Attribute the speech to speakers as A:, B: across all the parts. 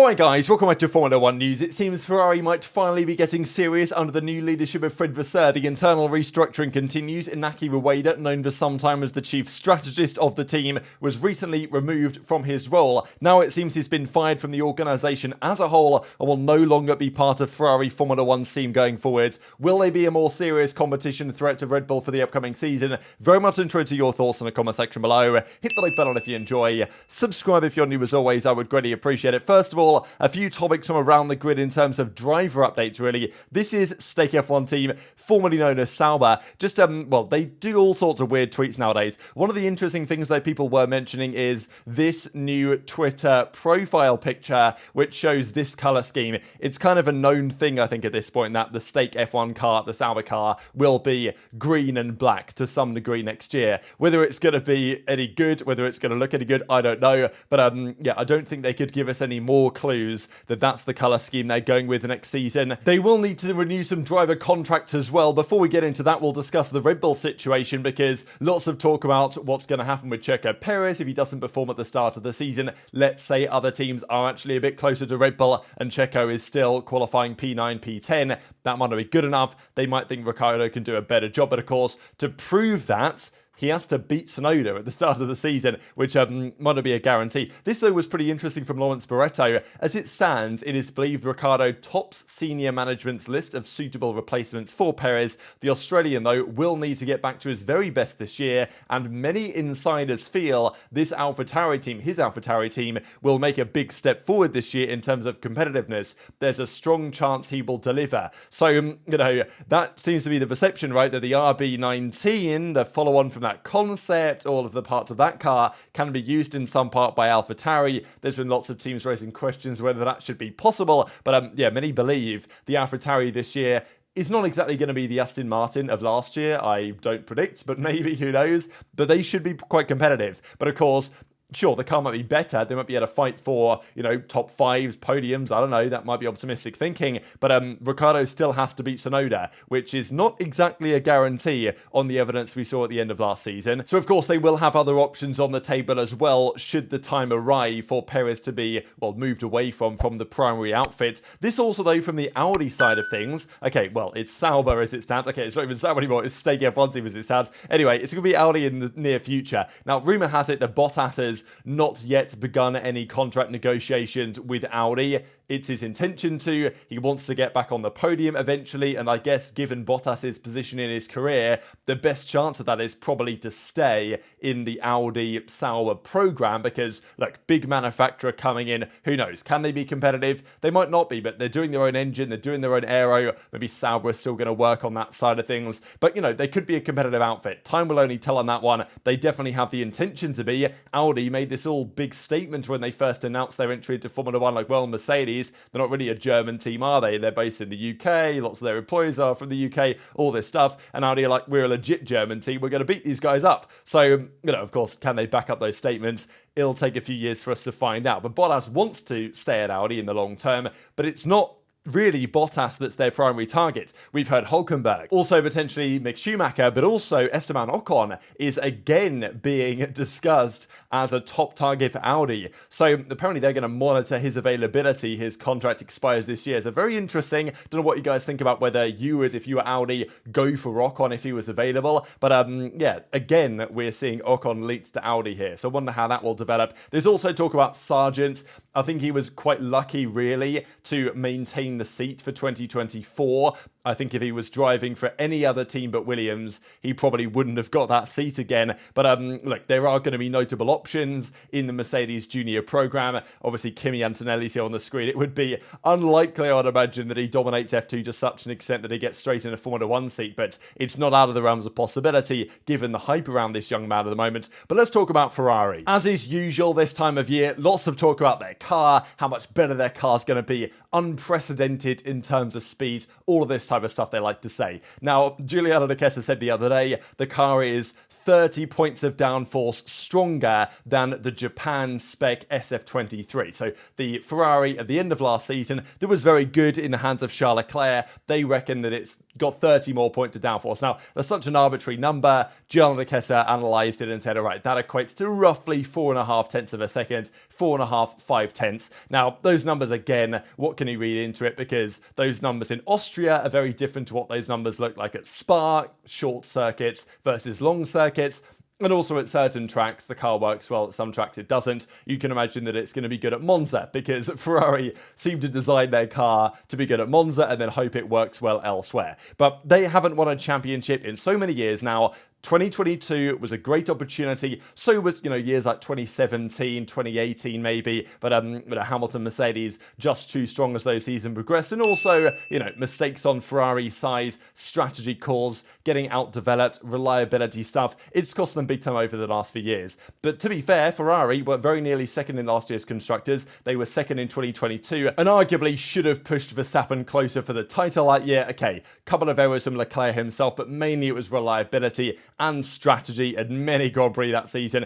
A: Alright guys, welcome back to Formula 1 news. It seems Ferrari might finally be getting serious under the new leadership of Fred Vasseur. The internal restructuring continues. Iñaki Rueda, known for some time as the chief strategist of the team, was recently removed from his role. Now it seems he's been fired from the organisation as a whole and will no longer be part of Ferrari Formula 1's team going forward. Will they be a more serious competition threat to Red Bull for the upcoming season? Very much interested to your thoughts in the comment section below. Hit the like button if you enjoy. Subscribe if you're new as always, I would greatly appreciate it. First of all, a few topics from around the grid in terms of driver updates, really. This is Stake F1 team, formerly known as Sauber. Just, well, they do all sorts of weird tweets nowadays. One of the interesting things that people were mentioning is this new Twitter profile picture, which shows this color scheme. It's kind of a known thing, I think, at this point, that the Stake F1 car, the Sauber car, will be green and black to some degree next year. Whether it's going to be any good, whether it's going to look any good, I don't know. But, yeah, I don't think they could give us any more clues that that's the colour scheme they're going with next season. They will need to renew some driver contracts as well. Before we get into that, we'll discuss the Red Bull situation, because lots of talk about what's going to happen with Checo Perez if he doesn't perform at the start of the season. Let's say other teams are actually a bit closer to Red Bull and Checo is still qualifying P9, P10. That might not be good enough. They might think Ricciardo can do a better job, but of course, to prove that, he has to beat Tsunoda at the start of the season, which might not be a guarantee. This, though, was pretty interesting from Lawrence Barretto. As it stands, it is believed Ricciardo tops senior management's list of suitable replacements for Perez. The Australian, though, will need to get back to his very best this year, and many insiders feel this AlphaTauri team, his AlphaTauri team, will make a big step forward this year in terms of competitiveness. There's a strong chance he will deliver. So, you know, that seems to be the perception, right, that the RB19, the follow-on from that concept, all of the parts of that car can be used in some part by AlphaTauri. There's been lots of teams raising questions whether that should be possible, but yeah, many believe the AlphaTauri this year is not exactly going to be the Aston Martin of last year. I don't predict, but maybe, who knows? But they should be quite competitive. But of course, sure, the car might be better. They might be able to fight for, you know, top fives, podiums. I don't know. That might be optimistic thinking. But Ricciardo still has to beat Tsunoda, which is not exactly a guarantee on the evidence we saw at the end of last season. So, of course, they will have other options on the table as well, should the time arrive for Perez to be, well, moved away from the primary outfit. This also, though, from the Audi side of things. Okay, well, it's Sauber as it stands. Okay, it's not even Sauber anymore. It's Stake F1 team as it stands. Anyway, it's going to be Audi in the near future. Now, rumour has it that Bottas has not yet begun any contract negotiations with Audi. It's his intention to. He wants to get back on the podium eventually, and I guess given Bottas's position in his career, the best chance of that is probably to stay in the Audi Sauber program, because, look, big manufacturer coming in, who knows? Can they be competitive? They might not be, but they're doing their own engine, they're doing their own aero. Maybe Sauber is still going to work on that side of things, but, you know, they could be a competitive outfit. Time will only tell on that one. They definitely have the intention to be. Audi made this all big statement when they first announced their entry into Formula 1, like, well, Mercedes, they're not really a German team, are they? They're based in the UK, lots of their employees are from the UK, all this stuff, and Audi are like, we're a legit German team, we're going to beat these guys up. So, you know, of course, can they back up those statements? It'll take a few years for us to find out, but Bottas wants to stay at Audi in the long term, but it's not really Bottas that's their primary target. We've heard Hülkenberg, also potentially Mick Schumacher, but also Esteban Ocon is again being discussed as a top target for Audi. So apparently they're going to monitor his availability. His contract expires this year. So very interesting. Don't know what you guys think about whether you would, if you were Audi, go for Ocon if he was available. But yeah, again, we're seeing Ocon linked to Audi here. So I wonder how that will develop. There's also talk about Sargent. I think he was quite lucky, really, to maintain the seat for 2024. I think if he was driving for any other team but Williams, he probably wouldn't have got that seat again. But look, there are going to be notable options in the Mercedes Junior program. Obviously, Kimi Antonelli's here on the screen. It would be unlikely, I would imagine, that he dominates F2 to such an extent that he gets straight in a Formula 1 seat, but it's not out of the realms of possibility, given the hype around this young man at the moment. But let's talk about Ferrari. As is usual this time of year, lots of talk about their car, how much better their car's going to be, unprecedented in terms of speed, all of this type of stuff they like to say. Now, Giuliano De Chessa said the other day, the car is 30 points of downforce stronger than the Japan spec SF23. So the Ferrari at the end of last season that was very good in the hands of Charles Leclerc, they reckon that it's got 30 more points to downforce. Now, that's such an arbitrary number. Gianna de Kessa analysed it and said, all right, that equates to roughly 4.5 tenths of a second, 4.5, 5 tenths. Now, those numbers, again, what can you read into it? Because those numbers in Austria are very different to what those numbers look like at Spa, short circuits versus long circuits. And also at certain tracks, the car works well. At some tracks, it doesn't. You can imagine that it's going to be good at Monza because Ferrari seem to design their car to be good at Monza and then hope it works well elsewhere. But they haven't won a championship in so many years now. 2022 was a great opportunity. So was, years like 2017, 2018 maybe. But Hamilton, Mercedes, just too strong as those seasons progressed. And also, mistakes on Ferrari's side, strategy calls, getting out-developed, reliability stuff. It's cost them big time over the last few years. But to be fair, Ferrari were very nearly second in last year's Constructors. They were second in 2022 and arguably should have pushed Verstappen closer for the title that year. Okay, couple of errors from Leclerc himself, but mainly it was reliability and strategy and many Grand Prix that season.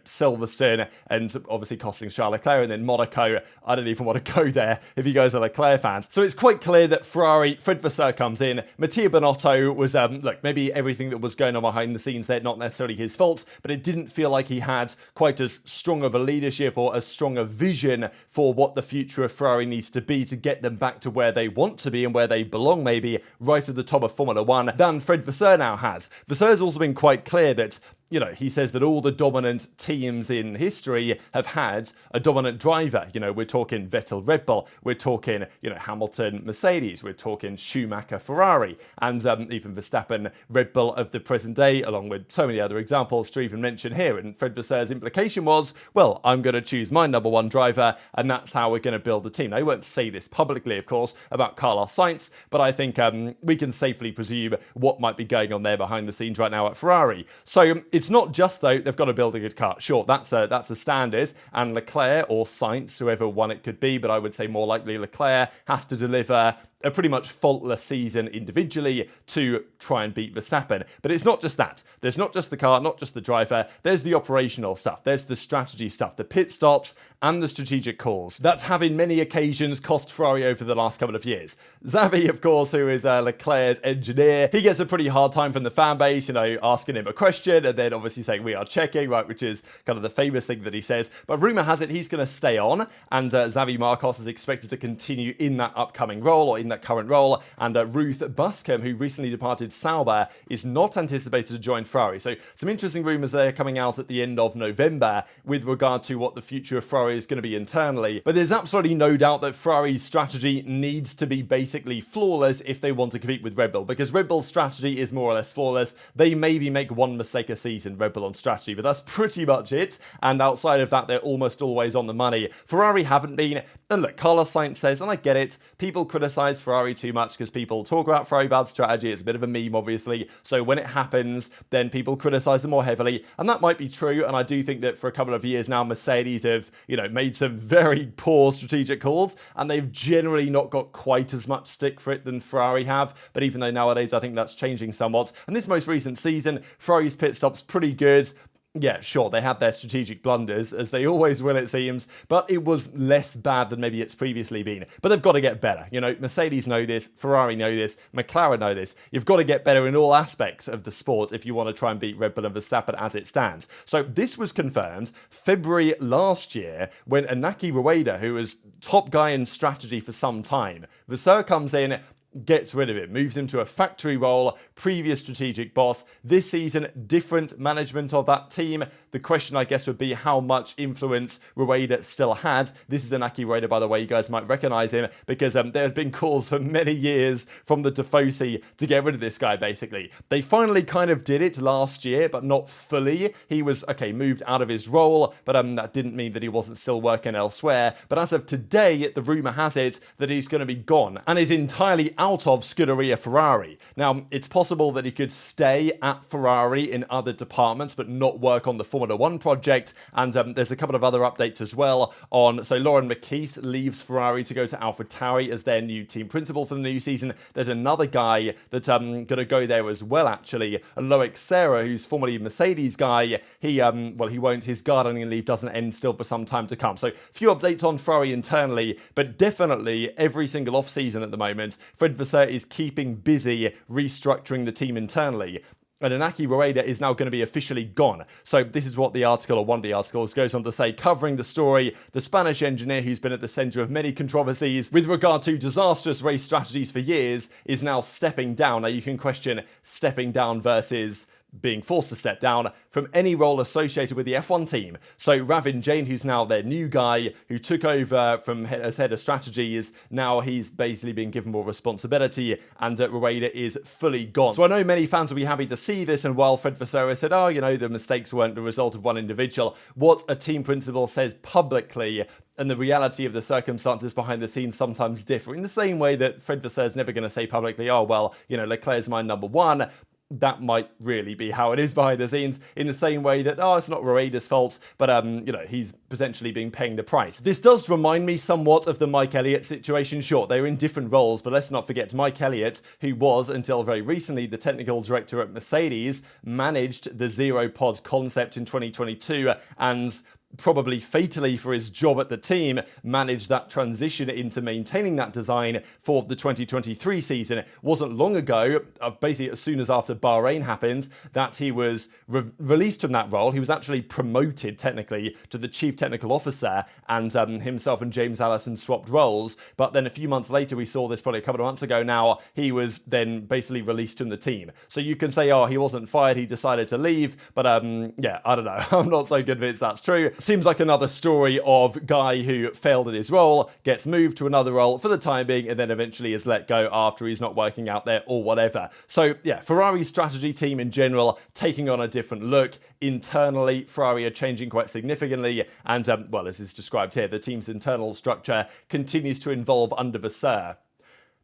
A: Silverstone and obviously costing Charles Leclerc, and then Monaco. I don't even want to go there if you guys are Leclerc fans. So it's quite clear that Ferrari, Fred Vasseur comes in. Mattia Binotto was, maybe everything that was going on behind the scenes there, not necessarily his fault, but it didn't feel like he had quite as strong of a leadership or as strong a vision for what the future of Ferrari needs to be to get them back to where they want to be and where they belong, maybe right at the top of Formula One, than Fred Vasseur now has. Vasseur's also been quite clear that he says that all the dominant teams in history have had a dominant driver. We're talking Vettel, Red Bull. We're talking, Hamilton, Mercedes. We're talking Schumacher, Ferrari. And even Verstappen, Red Bull of the present day, along with so many other examples to even mention here. And Fred Vasseur's implication was, well, I'm going to choose my number one driver, and that's how we're going to build the team. Now, he won't say this publicly, of course, about Carlos Sainz, but I think we can safely presume what might be going on there behind the scenes right now at Ferrari. So it's not just, though, they've got to build a good car. Sure, that's a standard, and Leclerc or Sainz, whoever one it could be, but I would say more likely Leclerc, has to deliver a pretty much faultless season individually to try and beat Verstappen. But it's not just that. There's not just the car, not just the driver. There's the operational stuff. There's the strategy stuff, the pit stops and the strategic calls. That's have in many occasions cost Ferrari over the last couple of years. Xavi, of course, who is Leclerc's engineer, he gets a pretty hard time from the fan base, asking him a question and then obviously saying, we are checking, right, which is kind of the famous thing that he says. But rumour has it he's going to stay on, and Xavi Marcos is expected to continue in that upcoming role, or in that current role, and Ruth Buscombe, who recently departed Sauber, is not anticipated to join Ferrari. So some interesting rumours there coming out at the end of November with regard to what the future of Ferrari is going to be internally. But there's absolutely no doubt that Ferrari's strategy needs to be basically flawless if they want to compete with Red Bull, because Red Bull's strategy is more or less flawless. They maybe make one mistake a season, Red Bull on strategy, but that's pretty much it. And outside of that, they're almost always on the money. Ferrari haven't been. And look, Carlos Sainz says, and I get it, people criticise Ferrari too much because people talk about Ferrari bad strategy. It's a bit of a meme, obviously. So when it happens, then people criticise them more heavily. And that might be true. And I do think that for a couple of years now, Mercedes have, made some very poor strategic calls. And they've generally not got quite as much stick for it than Ferrari have. But even though nowadays I think that's changing somewhat. And this most recent season, Ferrari's pit stop's pretty good. Yeah, sure, they had their strategic blunders, as they always will, it seems, but it was less bad than maybe it's previously been. But they've got to get better. Mercedes know this, Ferrari know this, McLaren know this. You've got to get better in all aspects of the sport if you want to try and beat Red Bull and Verstappen as it stands. So this was confirmed February last year when Iñaki Rueda, who was top guy in strategy for some time, Vasseur comes in, gets rid of it, moves him to a factory role, previous strategic boss. This season, different management of that team. The question, I guess, would be how much influence Rueda still had. This is Iñaki Rueda, by the way. You guys might recognize him because there have been calls for many years from the Tifosi to get rid of this guy, basically. They finally kind of did it last year, but not fully. He was, moved out of his role, but that didn't mean that he wasn't still working elsewhere. But as of today, the rumour has it that he's going to be gone and is entirely out of Scuderia Ferrari. Now, it's possible possible that he could stay at Ferrari in other departments, but not work on the Formula 1 project. And there's a couple of other updates as well on, so Lauren McKees leaves Ferrari to go to AlphaTauri as their new team principal for the new season. There's another guy that's going to go there as well, actually. Loic Serra, who's formerly a Mercedes guy, he won't. His gardening leave doesn't end still for some time to come. So few updates on Ferrari internally, but definitely every single off-season at the moment, Fred Vasseur is keeping busy restructuring the team internally. And Iñaki Rueda is now going to be officially gone. So this is what the article, or one of the articles, goes on to say, covering the story. The Spanish engineer, who's been at the centre of many controversies with regard to disastrous race strategies for years, is now stepping down. Now you can question stepping down versus being forced to step down from any role associated with the F1 team. So Ravin Jain, who's now their new guy, who took over as head of strategies, now he's basically been given more responsibility, and Rueda is fully gone. So I know many fans will be happy to see this, and while Fred Vasseur said, oh, you know, the mistakes weren't the result of one individual, what a team principal says publicly and the reality of the circumstances behind the scenes sometimes differ. In the same way that Fred Vasseur is never going to say publicly, oh, well, you know, Leclerc's my number one. That might really be how it is behind the scenes, in the same way that, oh, it's not Rueda's fault, but, you know, he's potentially been paying the price. This does remind me somewhat of the Mike Elliott situation. Sure, they were in different roles, but let's not forget Mike Elliott, who was, until very recently, the technical director at Mercedes, managed the zero pod concept in 2022, and probably fatally for his job at the team, managed that transition into maintaining that design for the 2023 season. It wasn't long ago, basically as soon as after Bahrain happened, that he was released from that role. He was actually promoted, technically, to the chief technical officer, and himself and James Allison swapped roles. But then a few months later, we saw this probably a couple of months ago now, he was then basically released from the team. So you can say, oh, he wasn't fired, he decided to leave. But yeah, I don't know. I'm not so convinced that's true. Seems like another story of guy who failed at his role, gets moved to another role for the time being, and then eventually is let go after he's not working out there or whatever. So yeah, Ferrari's strategy team in general taking on a different look. Internally, Ferrari are changing quite significantly, and well, as is described here, the team's internal structure continues to evolve under Vasseur.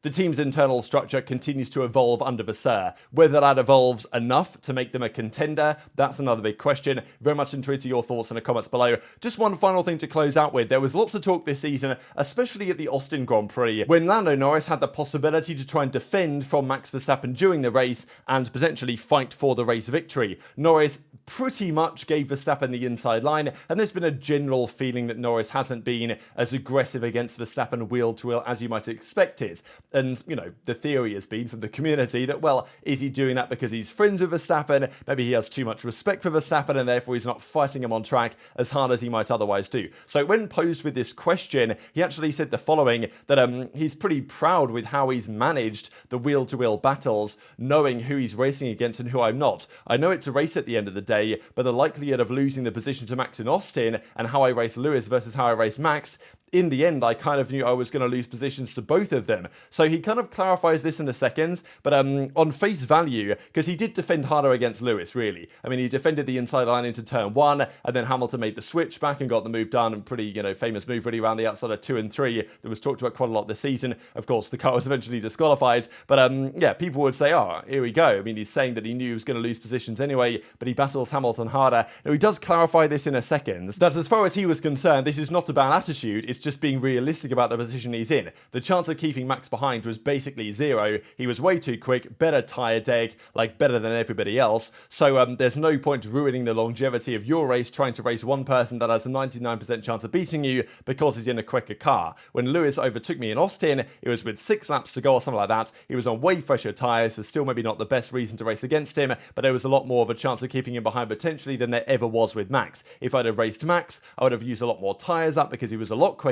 A: The team's internal structure continues to evolve under Vasseur. Whether that evolves enough to make them a contender, that's another big question. Very much intrigued to your thoughts in the comments below. Just one final thing to close out with. There was lots of talk this season, especially at the Austin Grand Prix, when Lando Norris had the possibility to try and defend from Max Verstappen during the race and potentially fight for the race victory. Norris pretty much gave Verstappen the inside line, and there's been a general feeling that Norris hasn't been as aggressive against Verstappen wheel to wheel as you might expect it. And, you know, the theory has been from the community that, well, is he doing that because he's friends with Verstappen? Maybe he has too much respect for Verstappen and therefore he's not fighting him on track as hard as he might otherwise do. So when posed with this question, he actually said the following, that he's pretty proud with how he's managed the wheel-to-wheel battles, knowing who he's racing against and who I'm not. I know it's a race at the end of the day, but the likelihood of losing the position to Max in Austin and how I race Lewis versus how I race Max, in the end, I kind of knew I was going to lose positions to both of them. So he kind of clarifies this in a second, but on face value, because he did defend harder against Lewis, really. I mean, he defended the inside line into turn 1, and then Hamilton made the switch back and got the move done, and pretty, you know, famous move really around the outside of 2 and 3 that was talked about quite a lot this season. Of course, the car was eventually disqualified, but yeah, people would say, oh, here we go. I mean, he's saying that he knew he was going to lose positions anyway, but he battles Hamilton harder. Now, he does clarify this in a second, that as far as he was concerned, this is not a bad attitude, it's just being realistic about the position he's in. The chance of keeping Max behind was basically zero. He was way too quick, better tyre deg, like better than everybody else. So there's no point ruining the longevity of your race trying to race one person that has a 99% chance of beating you because he's in a quicker car. When Lewis overtook me in Austin, it was with 6 laps to go or something like that. He was on way fresher tyres, so still maybe not the best reason to race against him, but there was a lot more of a chance of keeping him behind potentially than there ever was with Max. If I'd have raced Max, I would have used a lot more tyres up because he was a lot quicker.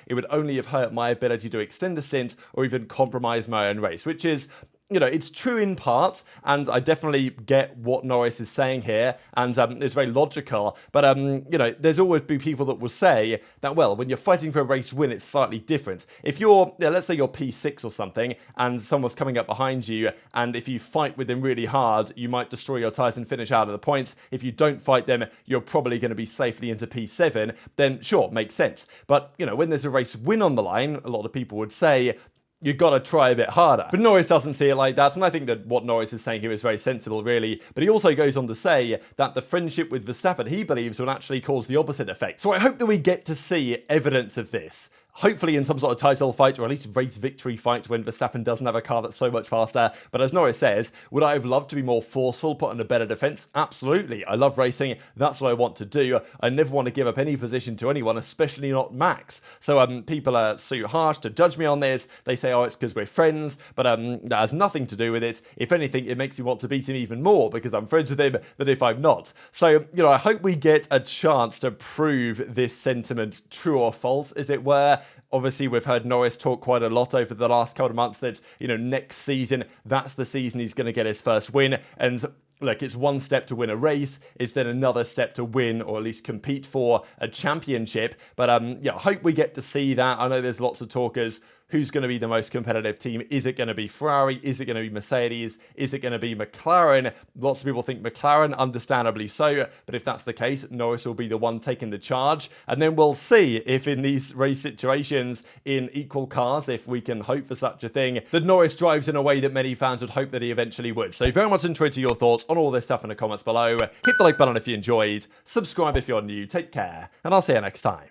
A: It would only have hurt my ability to extend a stint or even compromise my own race, which is, you know, it's true in part, and I definitely get what Norris is saying here, and it's very logical, but, you know, there's always be people that will say that, well, when you're fighting for a race win, it's slightly different. If you're, let's say you're P6 or something, and someone's coming up behind you, and if you fight with them really hard, you might destroy your tyres and finish out of the points. If you don't fight them, you're probably going to be safely into P7, then sure, makes sense. But, you know, when there's a race win on the line, a lot of people would say, you've got to try a bit harder. But Norris doesn't see it like that, and I think that what Norris is saying here is very sensible, really. But he also goes on to say that the friendship with Verstappen, he believes, will actually cause the opposite effect. So I hope that we get to see evidence of this. Hopefully in some sort of title fight, or at least race victory fight, when Verstappen doesn't have a car that's so much faster. But as Norris says, would I have loved to be more forceful, put on a better defence? Absolutely. I love racing. That's what I want to do. I never want to give up any position to anyone, especially not Max. So people are so harsh to judge me on this. They say, oh, it's because we're friends. But that has nothing to do with it. If anything, it makes me want to beat him even more because I'm friends with him than if I'm not. So, I hope we get a chance to prove this sentiment true or false, as it were. Obviously, we've heard Norris talk quite a lot over the last couple of months that, next season, that's the season he's going to get his first win. And look, it's one step to win a race. It's then another step to win, or at least compete for, a championship. But I hope we get to see that. I know there's lots of talkers. Who's going to be the most competitive team? Is it going to be Ferrari? Is it going to be Mercedes? Is it going to be McLaren? Lots of people think McLaren, understandably so. But if that's the case, Norris will be the one taking the charge. And then we'll see if in these race situations, in equal cars, if we can hope for such a thing, that Norris drives in a way that many fans would hope that he eventually would. So very much interested to your thoughts on all this stuff in the comments below. Hit the like button if you enjoyed. Subscribe if you're new. Take care. And I'll see you next time.